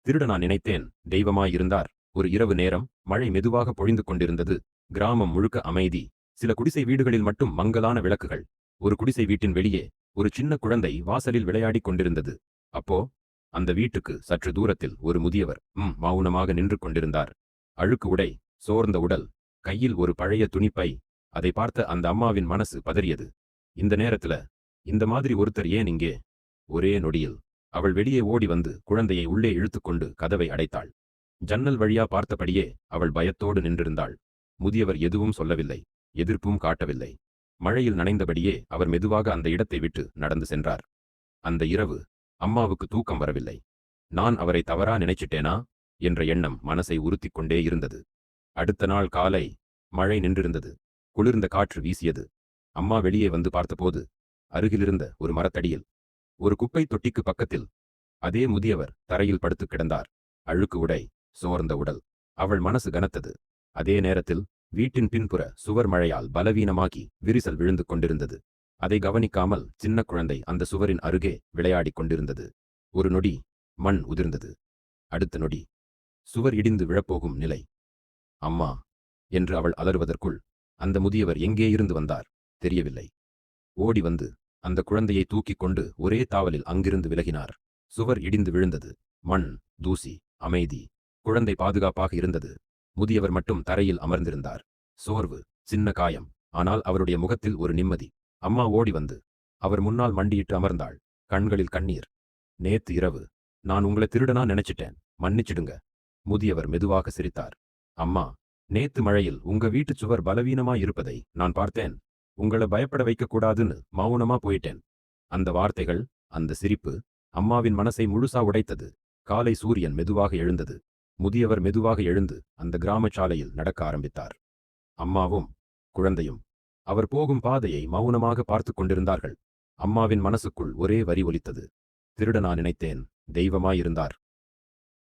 திருட நான் நினைத்தேன், தெய்வமாயிருந்தார். ஒரு இரவு நேரம், மழை மெதுவாக பொழிந்து கொண்டிருந்தது. கிராமம் முழுக்க அமைதி. சில குடிசை வீடுகளில் மட்டும் மங்கலான விளக்குகள். ஒரு குடிசை வீட்டின் வெளியே ஒரு சின்ன குழந்தை வாசலில் விளையாடிக் கொண்டிருந்தது. அப்போ அந்த வீட்டுக்கு சற்று தூரத்தில் ஒரு முதியவர் மௌனமாக நின்று கொண்டிருந்தார். அழுக்கு உடை, சோர்ந்த உடல், கையில் ஒரு பழைய துணிப்பை. அதை பார்த்த அந்த அம்மாவின் மனசு பதறியது. இந்த நேரத்துல இந்த மாதிரி ஒருத்தர் ஏன் இங்கே? ஒரே நொடியில் அவள் வெளியே ஓடி வந்து குழந்தையை உள்ளே இழுத்துக்கொண்டு கதவை அடைத்தாள். ஜன்னல் வழியா பார்த்தபடியே அவள் பயத்தோடு நின்றிருந்தாள். முதியவர் எதுவும் சொல்லவில்லை, எதிர்ப்பும் காட்டவில்லை. மழையில் நனைந்தபடியே அவர் மெதுவாக அந்த இடத்தை விட்டு நடந்து சென்றார். அந்த இரவு அம்மாவுக்கு தூக்கம் வரவில்லை. நான் அவரை தவறா நினைச்சிட்டேனா என்ற எண்ணம் மனசை உறுத்திக் கொண்டே இருந்தது. அடுத்த நாள் காலை மழை நின்றிருந்தது. குளிர்ந்த காற்று வீசியது. அம்மா வெளியே வந்து பார்த்தபோது அருகிலிருந்த ஒரு மரத்தடியில், ஒரு குப்பை தொட்டிக்கு பக்கத்தில் அதே முதியவர் தரையில் படுத்துக் கிடந்தார். அழுக்கு உடை, சோர்ந்த உடல். அவள் மனசு கனத்தது. அதே நேரத்தில் வீட்டின் பின்புற சுவர் மழையால் பலவீனமாகி விரிசல் விழுந்து கொண்டிருந்தது. அதை கவனிக்காமல் சின்ன குழந்தை அந்த சுவரின் அருகே விளையாடிக் கொண்டிருந்தது. ஒரு நொடி மண் உதிர்ந்தது. அடுத்த நொடி சுவர் இடிந்து விழப்போகும் நிலை. அம்மா என்று அவள் அலறுவதற்குள் அந்த முதியவர் எங்கே இருந்து வந்தார் தெரியவில்லை. ஓடி வந்து அந்த குழந்தையை தூக்கிக் கொண்டு ஒரே தாவலில் அங்கிருந்து விலகினார். சுவர் இடிந்து விழுந்தது. மண், தூசி, அமைதி. குழந்தை பாதுகாப்பாக இருந்தது. முதியவர் மட்டும் தரையில் அமர்ந்திருந்தார். சோர்வு, சின்ன காயம், ஆனால் அவருடைய முகத்தில் ஒரு நிம்மதி. அம்மா ஓடி வந்து அவர் முன்னால் மண்டியிட்டு அமர்ந்தாள். கண்களில் கண்ணீர். நேத்து இரவு நான் உங்களை திருடனா நினைச்சிட்டேன், மன்னிச்சிடுங்க. முதியவர் மெதுவாக சிரித்தார். அம்மா, நேத்து மழையில் உங்க வீட்டு சுவர் பலவீனமா இருப்பதை நான் பார்த்தேன். உங்களை பயப்பட வைக்க கூடாதுன்னு மௌனமா போயிட்டேன். அந்த வார்த்தைகள், அந்த சிரிப்பு அம்மாவின் மனசை முழுசா உடைத்தது. காலை சூரியன் மெதுவாக எழுந்தது. முதியவர் மெதுவாக எழுந்து அந்த கிராமச்சாலையில் நடக்க ஆரம்பித்தார். அம்மாவும் குழந்தையும் அவர் போகும் பாதையை மௌனமாக பார்த்து கொண்டிருந்தார்கள். அம்மாவின் மனசுக்குள் ஒரே வரி ஒலித்தது. திருட நான் நினைத்தேன், தெய்வமாயிருந்தார்.